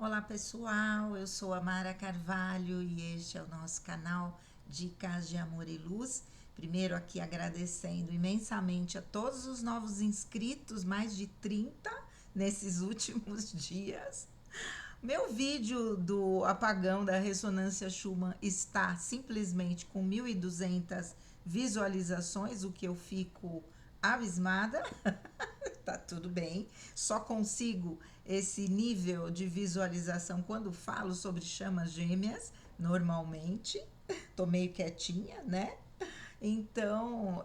Olá pessoal, eu sou a Mara Carvalho e este é o nosso canal Dicas de Amor e Luz. Primeiro aqui agradecendo imensamente a todos os novos inscritos, mais de 30 nesses últimos dias. Meu vídeo do apagão da ressonância Schumann está simplesmente com 1.200 visualizações, o que eu fico abismada. Tá tudo bem. Só consigo esse nível de visualização quando falo sobre chamas gêmeas, normalmente. Tô meio quietinha, né? Então,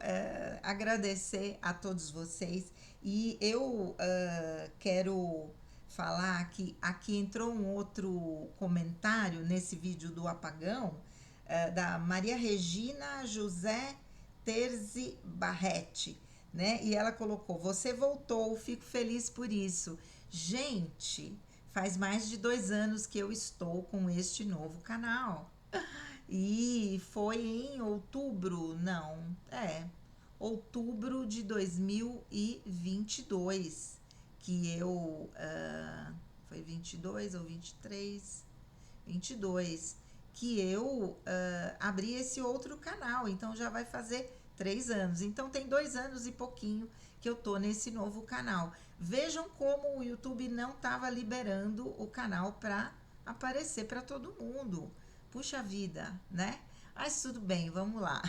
agradecer a todos vocês. E eu quero falar que aqui entrou um outro comentário nesse vídeo do apagão, da Maria Regina José Terzi Barretti, né? E ela colocou: você voltou, fico feliz por isso. Gente, faz mais de 2 anos que eu estou com este novo canal. E foi em outubro, não, outubro de 2022 que eu, foi 22 ou 23? 22, que eu abri esse outro canal, então já vai fazer 3 anos. Então tem 2 anos e pouquinho que eu tô nesse novo canal. Vejam como o YouTube não estava liberando o canal para aparecer para todo mundo. Puxa vida, né? Mas tudo bem, vamos lá.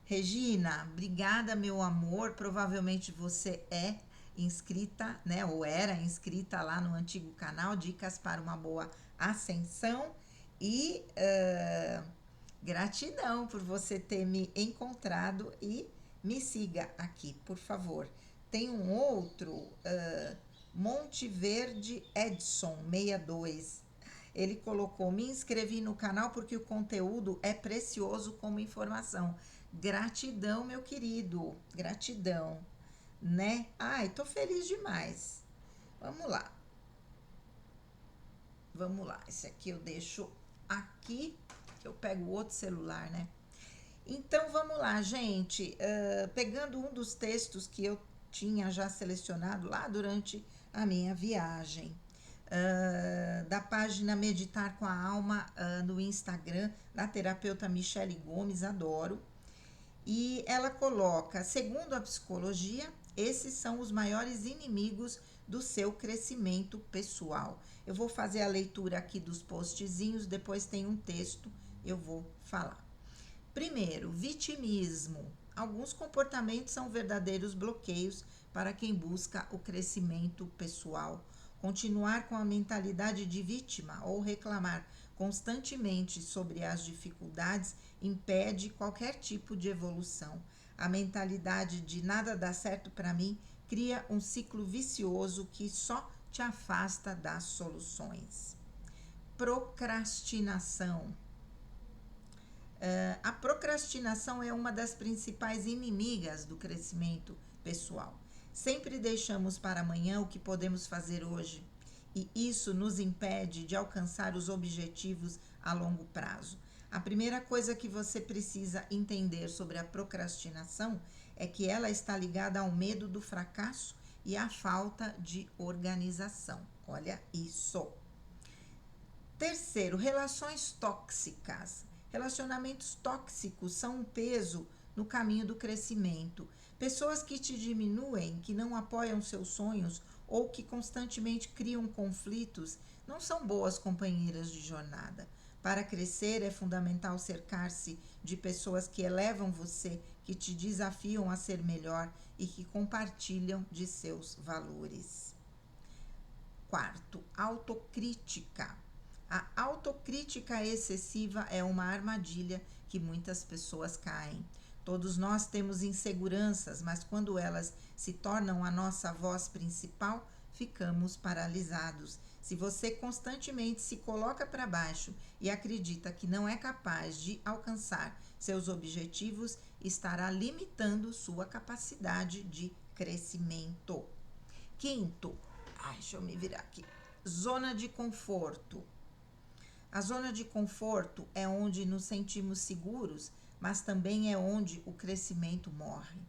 Regina, obrigada, meu amor. Provavelmente você é inscrita, né? Ou era inscrita lá no antigo canal Dicas para uma Boa Ascensão. E gratidão por você ter me encontrado e me siga aqui, por favor. Tem um outro, Monte Verde Edson 62. Ele colocou: me inscrevi no canal porque o conteúdo é precioso como informação. Gratidão, meu querido, gratidão, né? Ai, tô feliz demais. Vamos lá. Vamos lá. Esse aqui eu deixo aqui, que eu pego o outro celular, né? Então vamos lá, gente. Pegando um dos textos que eu tinha já selecionado lá durante a minha viagem, da página Meditar com a Alma, no Instagram, da terapeuta Michele Gomes, adoro. E ela coloca: segundo a psicologia, esses são os maiores inimigos do seu crescimento pessoal. Eu vou fazer a leitura aqui dos postzinhos, depois tem um texto, eu vou falar. Primeiro, vitimismo. Alguns comportamentos são verdadeiros bloqueios para quem busca o crescimento pessoal. Continuar com a mentalidade de vítima ou reclamar constantemente sobre as dificuldades impede qualquer tipo de evolução. A mentalidade de nada dá certo para mim cria um ciclo vicioso que só te afasta das soluções. Procrastinação. A procrastinação é uma das principais inimigas do crescimento pessoal. Sempre deixamos para amanhã o que podemos fazer hoje, e isso nos impede de alcançar os objetivos a longo prazo. A primeira coisa que você precisa entender sobre a procrastinação é que ela está ligada ao medo do fracasso e à falta de organização. Olha isso. Terceiro, relações tóxicas. Relacionamentos tóxicos são um peso no caminho do crescimento. Pessoas que te diminuem, que não apoiam seus sonhos ou que constantemente criam conflitos, não são boas companheiras de jornada. Para crescer é fundamental cercar-se de pessoas que elevam você, que te desafiam a ser melhor e que compartilham de seus valores. Quarto, autocrítica. A autocrítica excessiva é uma armadilha que muitas pessoas caem. Todos nós temos inseguranças, mas quando elas se tornam a nossa voz principal, ficamos paralisados. Se você constantemente se coloca para baixo e acredita que não é capaz de alcançar seus objetivos, estará limitando sua capacidade de crescimento. Quinto, deixa eu me virar aqui. Zona de conforto. A zona de conforto é onde nos sentimos seguros, mas também é onde o crescimento morre.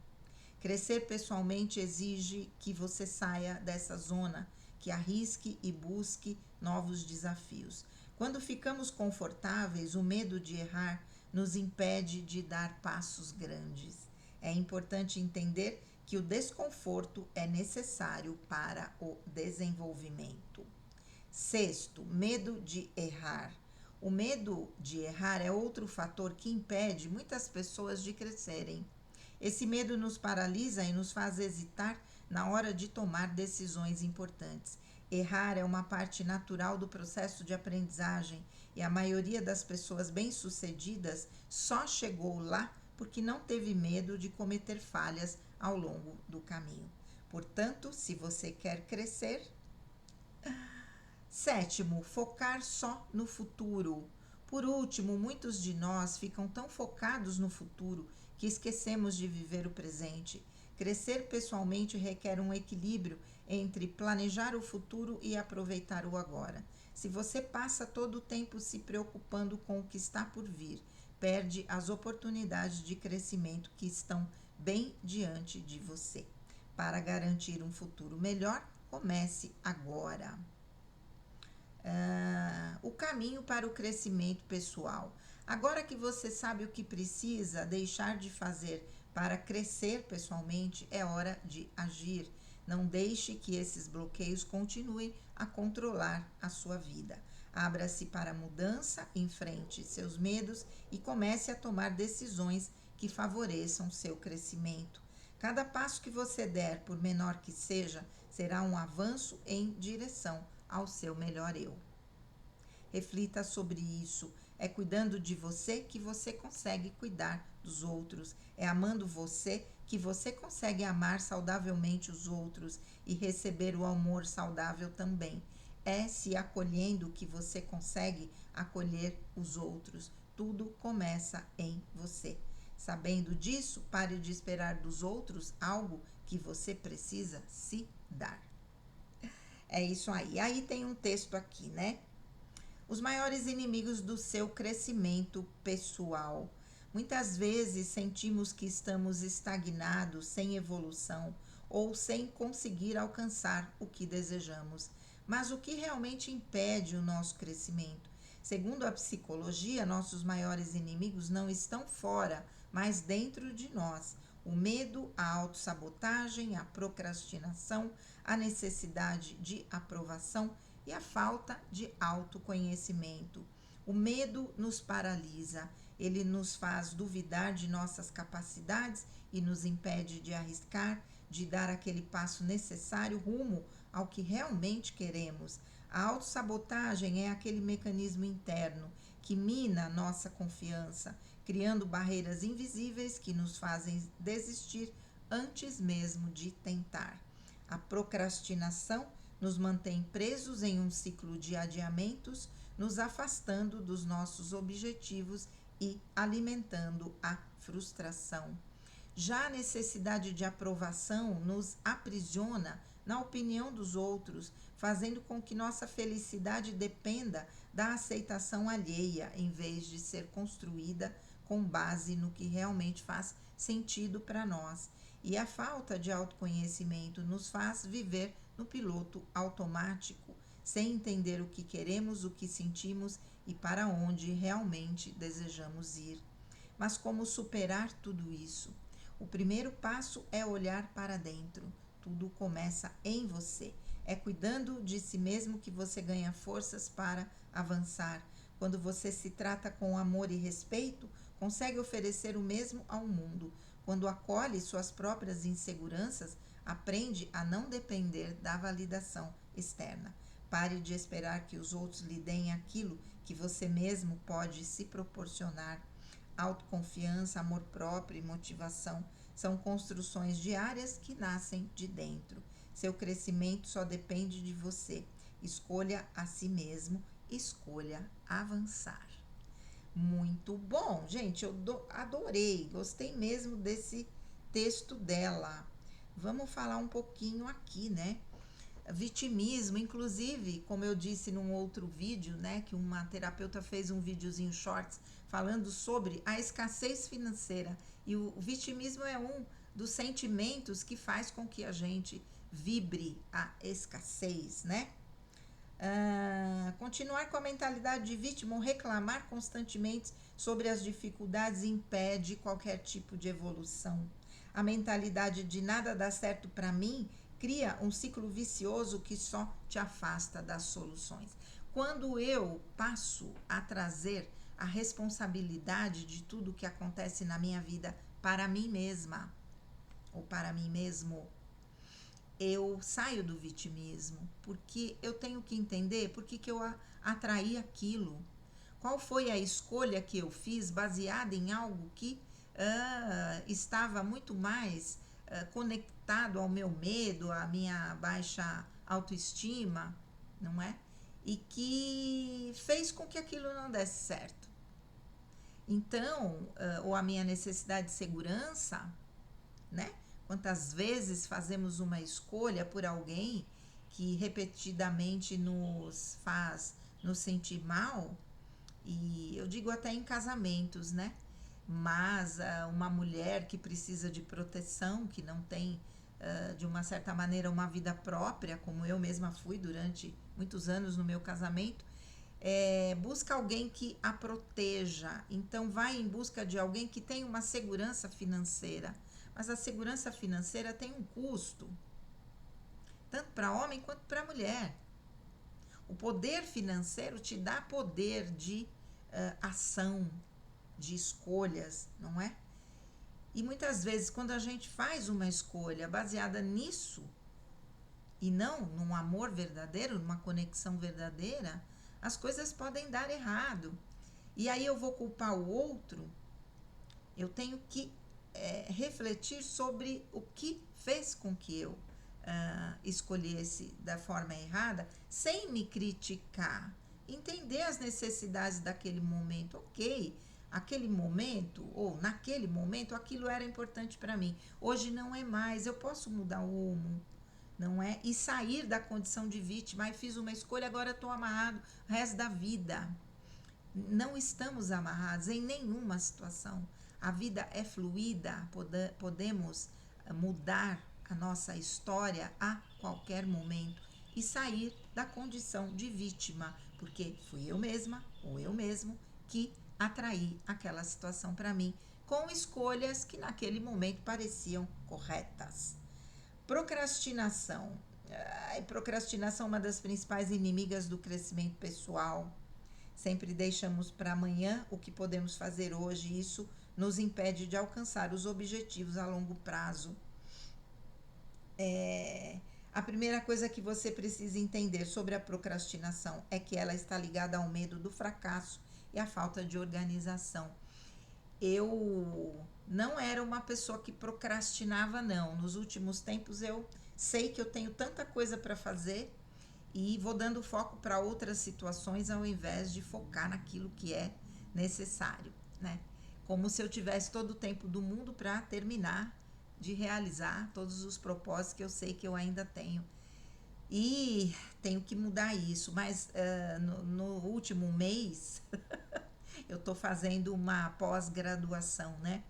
Crescer pessoalmente exige que você saia dessa zona, que arrisque e busque novos desafios. Quando ficamos confortáveis, o medo de errar nos impede de dar passos grandes. É importante entender que o desconforto é necessário para o desenvolvimento. Sexto, medo de errar. O medo de errar é outro fator que impede muitas pessoas de crescerem. Esse medo nos paralisa e nos faz hesitar na hora de tomar decisões importantes. Errar é uma parte natural do processo de aprendizagem e a maioria das pessoas bem-sucedidas só chegou lá porque não teve medo de cometer falhas ao longo do caminho. Portanto, se você quer crescer. Sétimo, focar só no futuro. Por último, muitos de nós ficam tão focados no futuro que esquecemos de viver o presente. Crescer pessoalmente requer um equilíbrio entre planejar o futuro e aproveitar o agora. Se você passa todo o tempo se preocupando com o que está por vir, perde as oportunidades de crescimento que estão bem diante de você. Para garantir um futuro melhor, comece agora. O caminho para o crescimento pessoal. Agora que você sabe o que precisa deixar de fazer para crescer pessoalmente, é hora de agir. Não deixe que esses bloqueios continuem a controlar a sua vida. Abra-se para a mudança, enfrente seus medos e comece a tomar decisões que favoreçam seu crescimento. Cada passo que você der, por menor que seja, será um avanço em direção ao seu melhor eu. Reflita sobre isso. É cuidando de você que você consegue cuidar dos outros. É amando você que você consegue amar saudavelmente os outros e receber o amor saudável também. É se acolhendo que você consegue acolher os outros. Tudo começa em você. Sabendo disso, pare de esperar dos outros algo que você precisa se dar. É isso aí. Aí tem um texto aqui, né? Os maiores inimigos do seu crescimento pessoal. Muitas vezes sentimos que estamos estagnados, sem evolução ou sem conseguir alcançar o que desejamos. Mas o que realmente impede o nosso crescimento? Segundo a psicologia, nossos maiores inimigos não estão fora, mas dentro de nós. O medo, a autossabotagem, a procrastinação, a necessidade de aprovação e a falta de autoconhecimento. O medo nos paralisa, ele nos faz duvidar de nossas capacidades e nos impede de arriscar, de dar aquele passo necessário rumo ao que realmente queremos. A autossabotagem é aquele mecanismo interno que mina nossa confiança, criando barreiras invisíveis que nos fazem desistir antes mesmo de tentar. A procrastinação nos mantém presos em um ciclo de adiamentos, nos afastando dos nossos objetivos e alimentando a frustração. Já a necessidade de aprovação nos aprisiona na opinião dos outros, fazendo com que nossa felicidade dependa da aceitação alheia, em vez de ser construída com base no que realmente faz sentido para nós. E a falta de autoconhecimento nos faz viver no piloto automático, sem entender o que queremos, o que sentimos e para onde realmente desejamos ir. Mas como superar tudo isso? O primeiro passo é olhar para dentro. Tudo começa em você. É cuidando de si mesmo que você ganha forças para avançar. Quando você se trata com amor e respeito, consegue oferecer o mesmo ao mundo. Quando acolhe suas próprias inseguranças, aprende a não depender da validação externa. Pare de esperar que os outros lhe deem aquilo que você mesmo pode se proporcionar. Autoconfiança, amor próprio e motivação são construções diárias que nascem de dentro. Seu crescimento só depende de você. Escolha a si mesmo, escolha avançar. Muito bom, gente, eu adorei, gostei mesmo desse texto dela. Vamos falar um pouquinho aqui, né? Vitimismo, inclusive, como eu disse num outro vídeo, né, que uma terapeuta fez um videozinho shorts falando sobre a escassez financeira, e o vitimismo é um dos sentimentos que faz com que a gente vibre a escassez, né? Continuar com a mentalidade de vítima ou reclamar constantemente sobre as dificuldades impede qualquer tipo de evolução. A mentalidade de nada dá certo para mim cria um ciclo vicioso que só te afasta das soluções. Quando eu passo a trazer a responsabilidade de tudo que acontece na minha vida para mim mesma ou para mim mesmo, eu saio do vitimismo, porque eu tenho que entender por que eu atraí aquilo. Qual foi a escolha que eu fiz baseada em algo que estava muito mais conectado ao meu medo, à minha baixa autoestima, não é? E que fez com que aquilo não desse certo. Então, ou a minha necessidade de segurança, né? Quantas vezes fazemos uma escolha por alguém que repetidamente nos faz nos sentir mal, e eu digo até em casamentos, né? Mas uma mulher que precisa de proteção, que não tem, de uma certa maneira, uma vida própria, como eu mesma fui durante muitos anos no meu casamento, busca alguém que a proteja. Então vai em busca de alguém que tem uma segurança financeira. Mas a segurança financeira tem um custo, tanto para homem quanto para mulher. O poder financeiro te dá poder de ação, de escolhas, não é? E muitas vezes, quando a gente faz uma escolha baseada nisso, e não num amor verdadeiro, numa conexão verdadeira, as coisas podem dar errado. E aí eu vou culpar o outro, eu tenho que refletir sobre o que fez com que eu escolhesse da forma errada, sem me criticar. Entender as necessidades daquele momento. Ok, aquele momento, ou naquele momento, aquilo era importante para mim. Hoje não é mais, eu posso mudar o rumo, não é? E sair da condição de vítima. Aí fiz uma escolha, agora estou amarrado o resto da vida. Não estamos amarrados em nenhuma situação. A vida é fluida, podemos mudar a nossa história a qualquer momento e sair da condição de vítima, porque fui eu mesma ou eu mesmo que atraí aquela situação para mim com escolhas que naquele momento pareciam corretas. Procrastinação. Procrastinação é uma das principais inimigas do crescimento pessoal. Sempre deixamos para amanhã o que podemos fazer hoje, e isso nos impede de alcançar os objetivos a longo prazo. A primeira coisa que você precisa entender sobre a procrastinação é que ela está ligada ao medo do fracasso e à falta de organização. Eu não era uma pessoa que procrastinava, não. Nos últimos tempos eu sei que eu tenho tanta coisa para fazer e vou dando foco para outras situações ao invés de focar naquilo que é necessário, né? Como se eu tivesse todo o tempo do mundo para terminar de realizar todos os propósitos que eu sei que eu ainda tenho. E tenho que mudar isso, mas no último mês eu estou fazendo uma pós-graduação, né?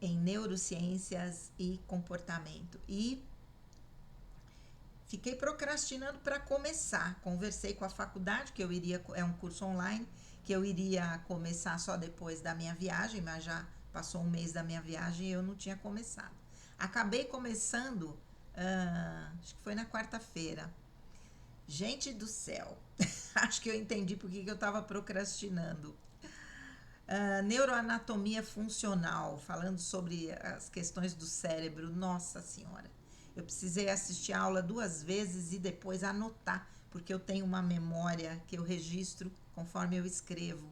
Em neurociências e comportamento. E fiquei procrastinando para começar. Conversei com a faculdade, que eu iria, é um curso online, que eu iria começar só depois da minha viagem, mas já passou um mês da minha viagem e eu não tinha começado. Acabei começando, acho que foi na quarta-feira. Gente do céu, acho que eu entendi por que eu estava procrastinando. Neuroanatomia funcional, falando sobre as questões do cérebro, nossa senhora. Eu precisei assistir a aula 2 vezes e depois anotar, porque eu tenho uma memória que eu registro conforme eu escrevo.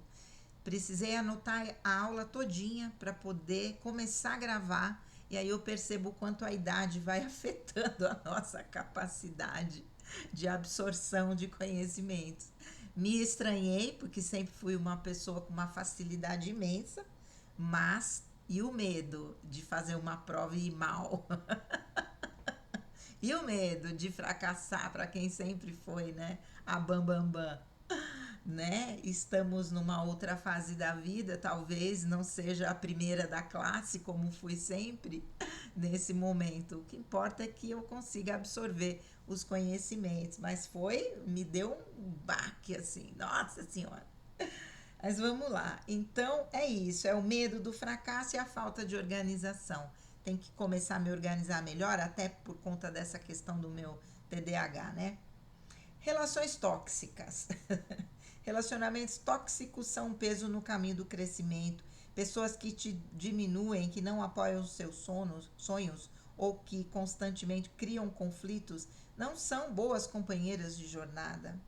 Precisei anotar a aula todinha para poder começar a gravar, e aí eu percebo o quanto a idade vai afetando a nossa capacidade de absorção de conhecimentos. Me estranhei, porque sempre fui uma pessoa com uma facilidade imensa, mas e o medo de fazer uma prova e ir mal? E o medo de fracassar para quem sempre foi, né? A bam, bam, bam. né? Estamos numa outra fase da vida, talvez não seja a primeira da classe, como fui sempre nesse momento. O que importa é que eu consiga absorver os conhecimentos, mas me deu um baque assim, nossa senhora. Mas vamos lá. Então é isso, é o medo do fracasso e a falta de organização. Tem que começar a me organizar melhor, até por conta dessa questão do meu TDAH, né? Relações tóxicas. Relacionamentos tóxicos são um peso no caminho do crescimento. Pessoas que te diminuem, que não apoiam os seus sonhos ou que constantemente criam conflitos, não são boas companheiras de jornada.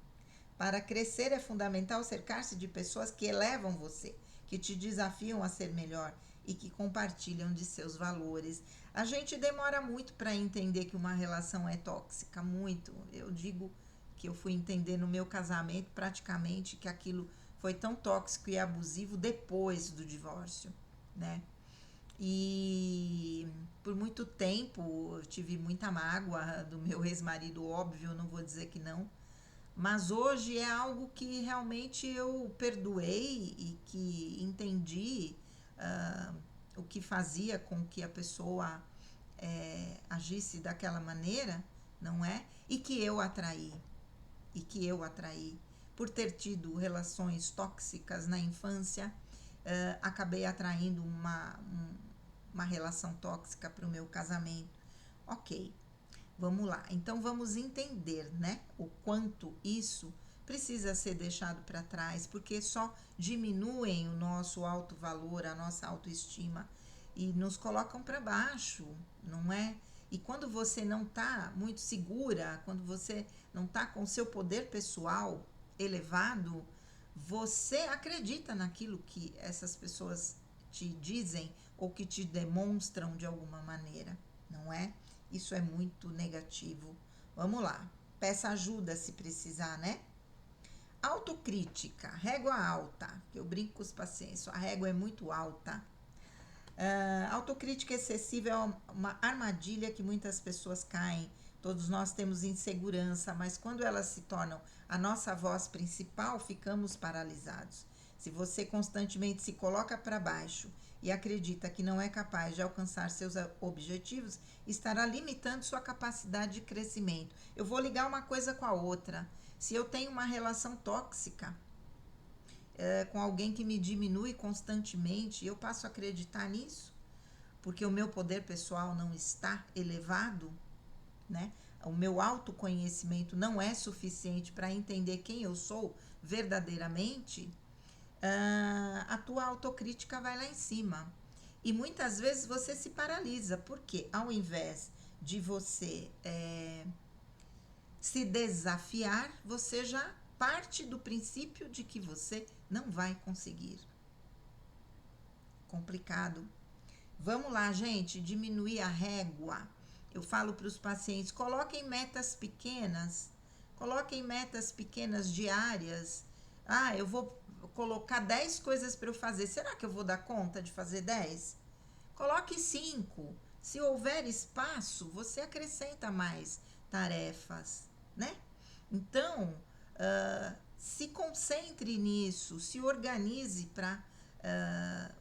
Para crescer é fundamental cercar-se de pessoas que elevam você, que te desafiam a ser melhor e que compartilham de seus valores. A gente demora muito para entender que uma relação é tóxica, muito. Eu digo que eu fui entender no meu casamento praticamente que aquilo foi tão tóxico e abusivo depois do divórcio, né? E por muito tempo eu tive muita mágoa do meu ex-marido, óbvio, não vou dizer que não, mas hoje é algo que realmente eu perdoei e que entendi uh, o que fazia com que a pessoa agisse daquela maneira, não é? E que eu atraí. Por ter tido relações tóxicas na infância, acabei atraindo uma relação tóxica para o meu casamento. Ok, vamos lá. Então vamos entender, né, o quanto isso precisa ser deixado para trás, porque só diminuem o nosso alto valor, a nossa autoestima e nos colocam para baixo, não é? E quando você não está muito segura, quando você não está com o seu poder pessoal elevado, você acredita naquilo que essas pessoas te dizem ou que te demonstram de alguma maneira, não é? Isso é muito negativo. Vamos lá, peça ajuda se precisar, né? Autocrítica, régua alta, que eu brinco com os pacientes, a régua é muito alta. Autocrítica excessiva é uma armadilha que muitas pessoas caem. Todos nós temos insegurança, mas quando elas se tornam a nossa voz principal, ficamos paralisados. Se você constantemente se coloca para baixo e acredita que não é capaz de alcançar seus objetivos, estará limitando sua capacidade de crescimento. Eu vou ligar uma coisa com a outra. Se eu tenho uma relação tóxica, com alguém que me diminui constantemente, eu passo a acreditar nisso, porque o meu poder pessoal não está elevado, né? O meu autoconhecimento não é suficiente para entender quem eu sou verdadeiramente, a tua autocrítica vai lá em cima. E muitas vezes você se paralisa, porque ao invés de você se desafiar, você já parte do princípio de que você não vai conseguir. Complicado. Vamos lá, gente, diminuir a régua. Eu falo para os pacientes, coloquem metas pequenas diárias. Eu vou colocar 10 coisas para eu fazer. Será que eu vou dar conta de fazer 10? Coloque 5. Se houver espaço, você acrescenta mais tarefas, né? Então, se concentre nisso, se organize para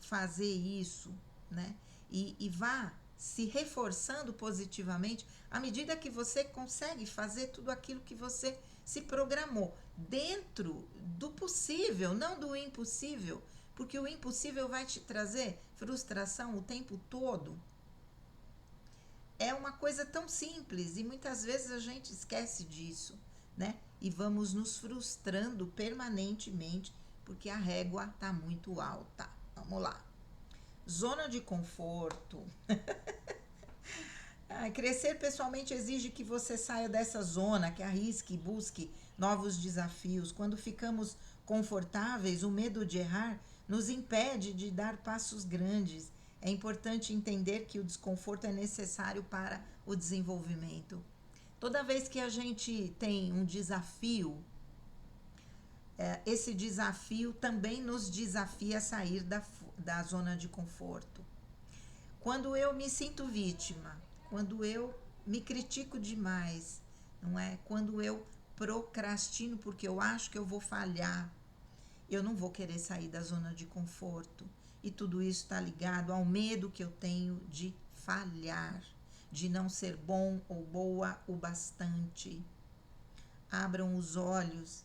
fazer isso, né? E vá se reforçando positivamente à medida que você consegue fazer tudo aquilo que você se programou, dentro do possível, não do impossível, porque o impossível vai te trazer frustração o tempo todo. É uma coisa tão simples e muitas vezes a gente esquece disso, né? E vamos nos frustrando permanentemente porque a régua está muito alta. Vamos lá. Zona de conforto. Crescer pessoalmente exige que você saia dessa zona, que arrisque e busque novos desafios. Quando ficamos confortáveis, o medo de errar nos impede de dar passos grandes. É importante entender que o desconforto é necessário para o desenvolvimento. Toda vez que a gente tem um desafio, esse desafio também nos desafia a sair da zona de conforto. Quando eu me sinto vítima, quando eu me critico demais, não é? Quando eu procrastino porque eu acho que eu vou falhar, eu não vou querer sair da zona de conforto. E tudo isso está ligado ao medo que eu tenho de falhar, de não ser bom ou boa o bastante. Abram os olhos,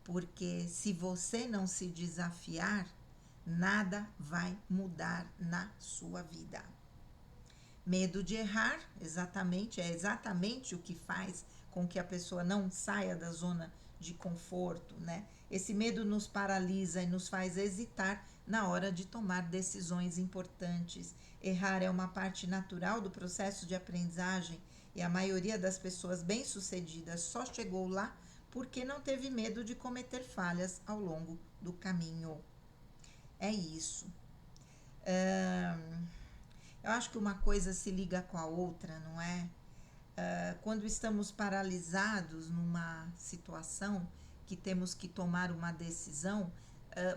porque se você não se desafiar, nada vai mudar na sua vida. Medo de errar, é exatamente o que faz com que a pessoa não saia da zona de conforto, né? Esse medo nos paralisa e nos faz hesitar na hora de tomar decisões importantes. Errar é uma parte natural do processo de aprendizagem e a maioria das pessoas bem-sucedidas só chegou lá porque não teve medo de cometer falhas ao longo do caminho. É isso. Eu acho que uma coisa se liga com a outra, não é? Quando estamos paralisados numa situação que temos que tomar uma decisão,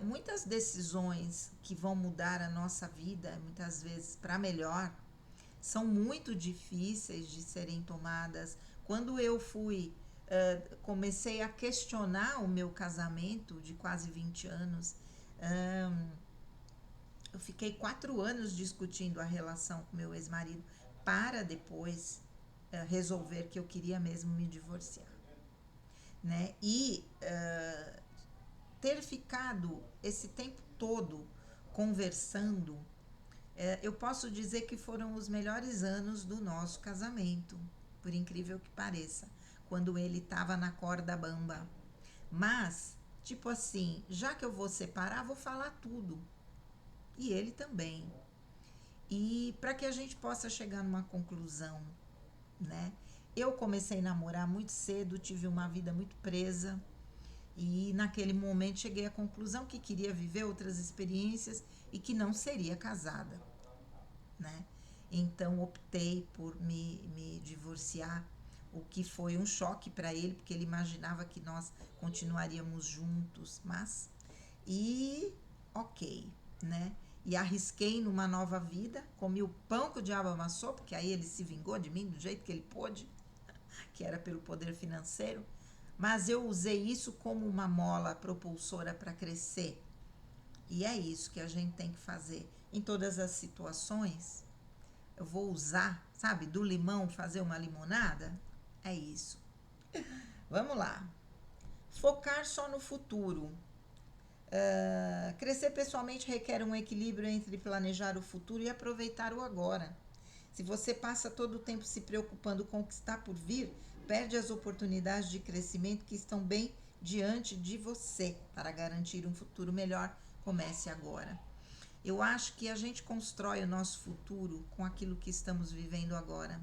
muitas decisões que vão mudar a nossa vida, muitas vezes para melhor, são muito difíceis de serem tomadas. Quando eu comecei a questionar o meu casamento de quase 20 anos, eu fiquei 4 anos discutindo a relação com meu ex-marido para depois resolver que eu queria mesmo me divorciar, né? E ter ficado esse tempo todo conversando, eu posso dizer que foram os melhores anos do nosso casamento, por incrível que pareça, quando ele estava na corda bamba. Mas, tipo assim, já que eu vou separar, vou falar tudo. E ele também. E para que a gente possa chegar numa conclusão, né? Eu comecei a namorar muito cedo, tive uma vida muito presa e naquele momento cheguei à conclusão que queria viver outras experiências e que não seria casada, né? Então optei por me divorciar, o que foi um choque para ele, porque ele imaginava que nós continuaríamos juntos, mas ok, né? E arrisquei numa nova vida, comi o pão que o diabo amassou, porque aí ele se vingou de mim do jeito que ele pôde, que era pelo poder financeiro, mas eu usei isso como uma mola propulsora para crescer. E é isso que a gente tem que fazer em todas as situações. Eu vou usar, sabe, do limão fazer uma limonada? É isso. Vamos lá. Focar só no futuro. Crescer pessoalmente requer um equilíbrio entre planejar o futuro e aproveitar o agora. Se você passa todo o tempo se preocupando com o que está por vir, perde as oportunidades de crescimento que estão bem diante de você. Para garantir um futuro melhor, comece agora. Eu acho que a gente constrói o nosso futuro com aquilo que estamos vivendo agora.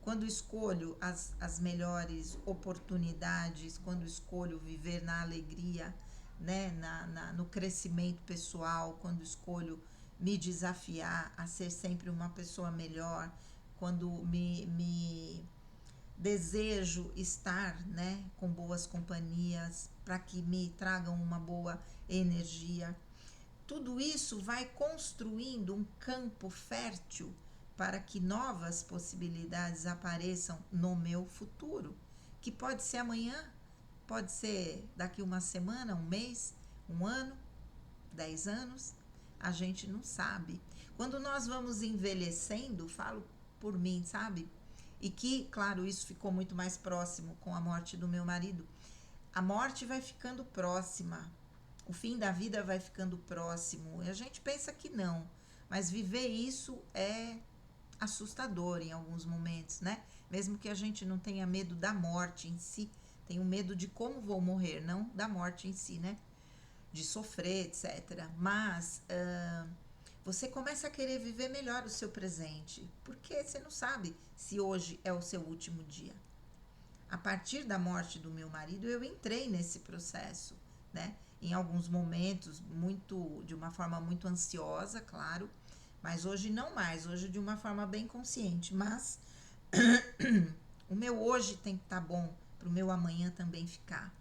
Quando escolho as melhores oportunidades, quando escolho viver na alegria, né, no crescimento pessoal, quando escolho me desafiar a ser sempre uma pessoa melhor, quando me desejo estar, né, com boas companhias para que me tragam uma boa energia. Tudo isso vai construindo um campo fértil para que novas possibilidades apareçam no meu futuro, que pode ser amanhã, pode ser daqui uma semana, um mês, um ano, 10 anos, a gente não sabe. Quando nós vamos envelhecendo, falo por mim, sabe? E que, claro, isso ficou muito mais próximo com a morte do meu marido. A morte vai ficando próxima, o fim da vida vai ficando próximo. E a gente pensa que não, mas viver isso é assustador em alguns momentos, né? Mesmo que a gente não tenha medo da morte em si, tenho medo de como vou morrer, não da morte em si, né? De sofrer, etc. Mas você começa a querer viver melhor o seu presente, porque você não sabe se hoje é o seu último dia. A partir da morte do meu marido, eu entrei nesse processo, né? Em alguns momentos, de uma forma muito ansiosa, claro, mas hoje não mais, hoje de uma forma bem consciente. Mas o meu hoje tem que estar bom para o meu amanhã também ficar.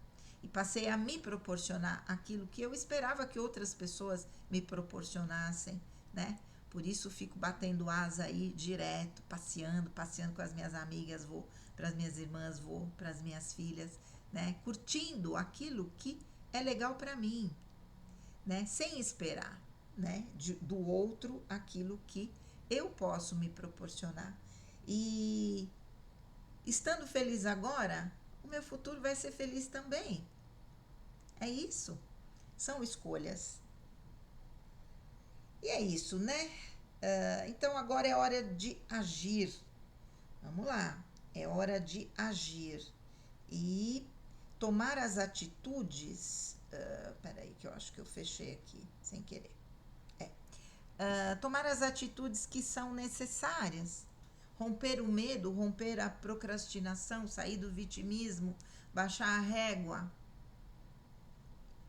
E passei a me proporcionar aquilo que eu esperava que outras pessoas me proporcionassem, né? Por isso fico batendo asa aí direto, passeando com as minhas amigas, vou para as minhas irmãs, vou para as minhas filhas, né? Curtindo aquilo que é legal para mim, né? Sem esperar, né? Do outro aquilo que eu posso me proporcionar. E estando feliz agora, o meu futuro vai ser feliz também. É isso. São escolhas. E é isso, né? Então agora é hora de agir. Vamos lá. É hora de agir. E tomar as atitudes. Peraí, que eu acho que eu fechei aqui sem querer. Tomar as atitudes que são necessárias. Romper o medo, romper a procrastinação, sair do vitimismo, baixar a régua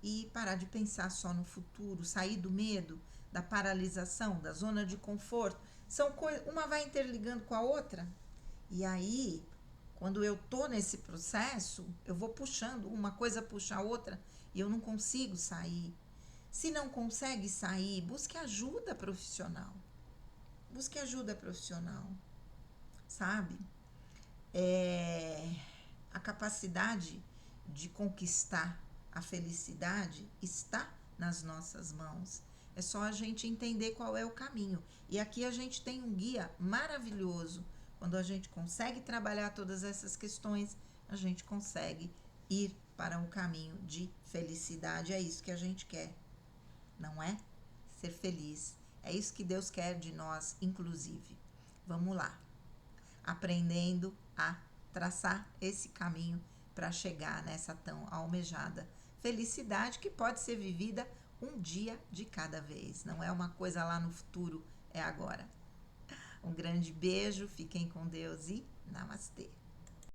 e parar de pensar só no futuro, sair do medo, da paralisação, da zona de conforto. São uma vai interligando com a outra. E aí, quando eu tô nesse processo, eu vou puxando, uma coisa puxa a outra e eu não consigo sair. Se não consegue sair, busque ajuda profissional. Busque ajuda profissional, sabe? A capacidade de conquistar a felicidade está nas nossas mãos. É só a gente entender qual é o caminho. E aqui a gente tem um guia maravilhoso. Quando a gente consegue trabalhar todas essas questões, a gente consegue ir para um caminho de felicidade. É isso que a gente quer, não é? Ser feliz. É isso que Deus quer de nós, inclusive. Vamos lá. Aprendendo a traçar esse caminho para chegar nessa tão almejada felicidade que pode ser vivida um dia de cada vez. Não é uma coisa lá no futuro, é agora. Um grande beijo, fiquem com Deus e namastê.